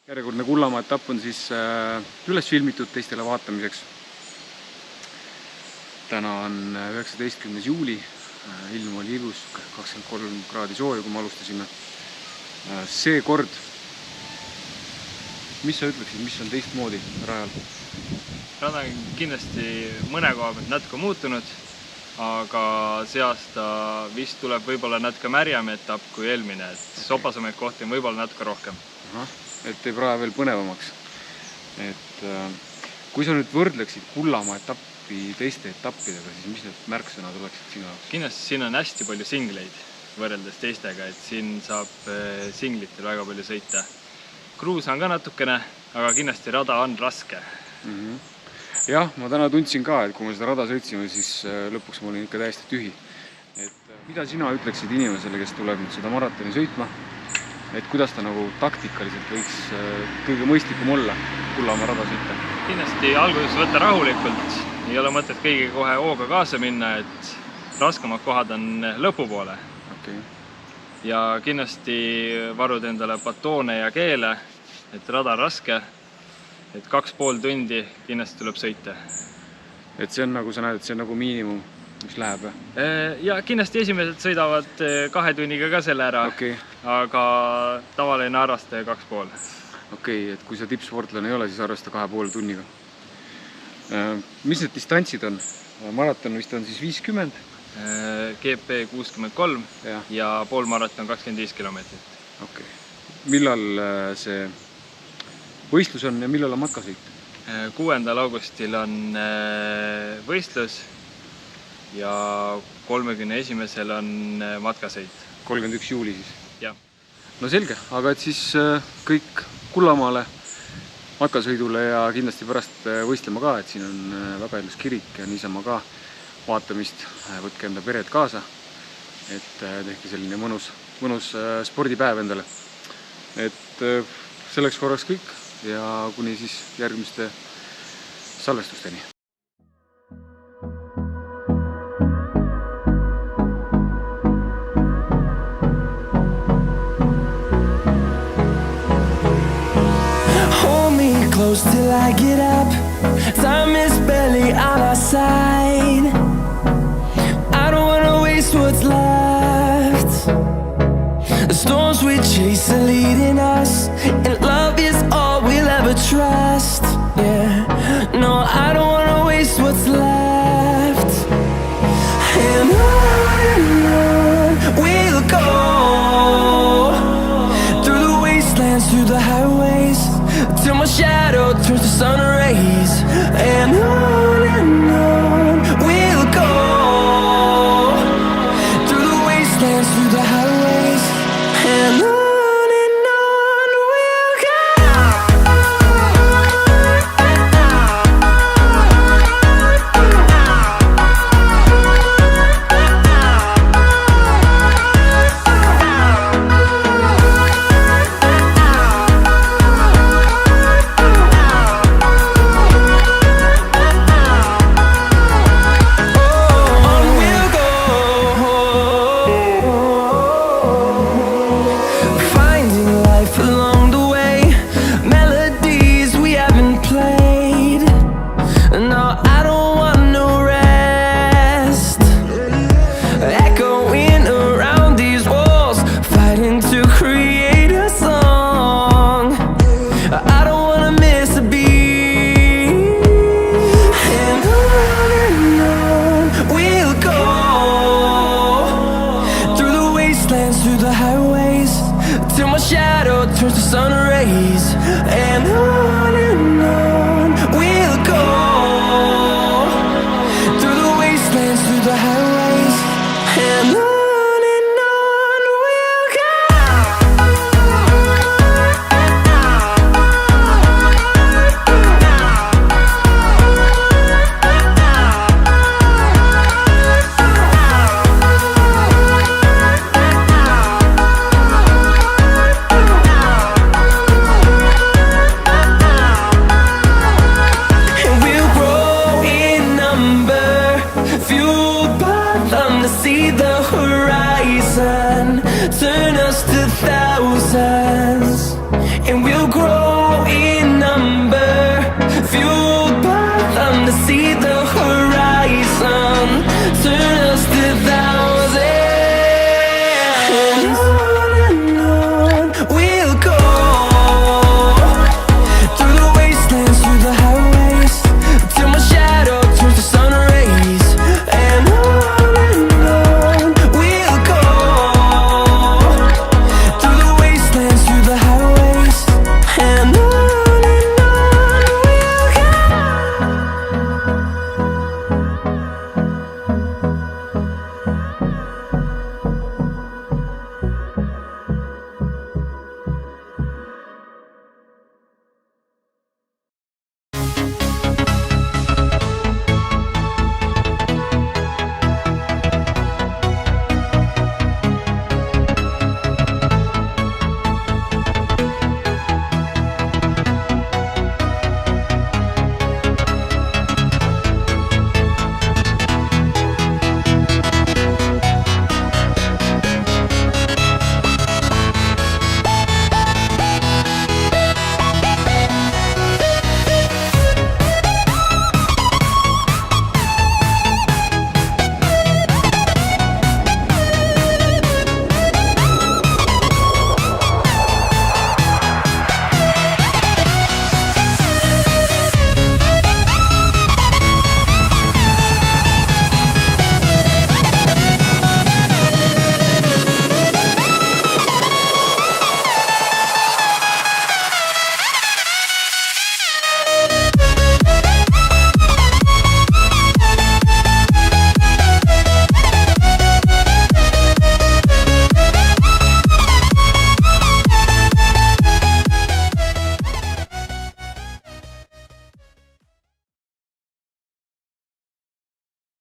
Järjekordne Kullamaa etapp on siis üles filmitud teistele vaatamiseks. Täna on 19. juuli, ilm oli ilus, 23 kraadi sooja, kui me alustasime. See kord, mis sa ütleksid, mis on teistmoodi rajal? Rada on kindlasti mõne koha pealt natuke muutunud, aga see aasta vist tuleb võib-olla natuke märjam etapp kui eelmine, et sopasemaid kohti on võib-olla natuke rohkem. Et teeb raja veel põnevamaks. Kui sa nüüd võrdleksid Kullamaa etappi teiste etappidega, siis mis need märksõnad oleksid sinu jaoks? Kindlasti siin on hästi palju singleid võrreldes teistega, et siin saab singlitel väga palju sõita. Kruus on ka natukene, aga kindlasti rada on raske. Jah, ma täna tundsin ka, et kui me seda rada sõitsime, siis lõpuks ma olin ikka täiesti tühi. Mida sina ütleksid inimesele, kes tuleb nüüd seda maratoni sõitma? Et kuidas ta nagu taktikaliselt võiks kõige mõistlikum olla Kullamaa rada sõita? Kindlasti alguses võtta rahulikult, ei ole mõtet kõigi kohe hooga kaasa minna, et raskemad kohad on lõpupoole. Ja kindlasti varud endale batoone ja keele, et rada on raske, et 2,5 tundi kindlasti tuleb sõita. Et see on nagu, sa näed, et see on nagu miinimum, mis läheb? Ja kindlasti esimesed sõidavad 2 tunniga ka selle ära, aga tavaline arvastaja 2,5. Et kui sa tippsportlane ei ole, siis arvesta 2,5 tunniga. Mis need distantsid on? Maraton vist on siis 50? GP 63 ja poolmaraton 25 kilomeetrit. Millal see võistlus on ja millal on matkasõit? 6. augustil on võistlus ja 31. on matkasõit. 31. juuli siis? Jah. No selge, aga et siis kõik Kullamaale matkasõidule ja kindlasti pärast võistlema ka, et siin on väga ilus kirik ja niisama ka vaatamist, võtke enda pered kaasa, et tehke selline mõnus spordipäev endale. Et selleks korraks kõik ja kuni siis järgmiste salvestusteni. Till I get up, time is barely on our side. I don't wanna waste what's left. The storms we chase are leading us, and love is all we'll ever trust. Yeah, no, I don't wanna waste what's left. And on we'll go, through the wastelands, through the highways, till my shadow turns to sun rays. And on we'll go, through the wastelands, through the highways. And on we'll go. Through the highways, till my shadow turns to sun rays. And on we'll go, through the wastelands, through the highways. And on we'll go. See the horizon turn us to thousands, and we'll grow see the horizon. Turn us to thousands.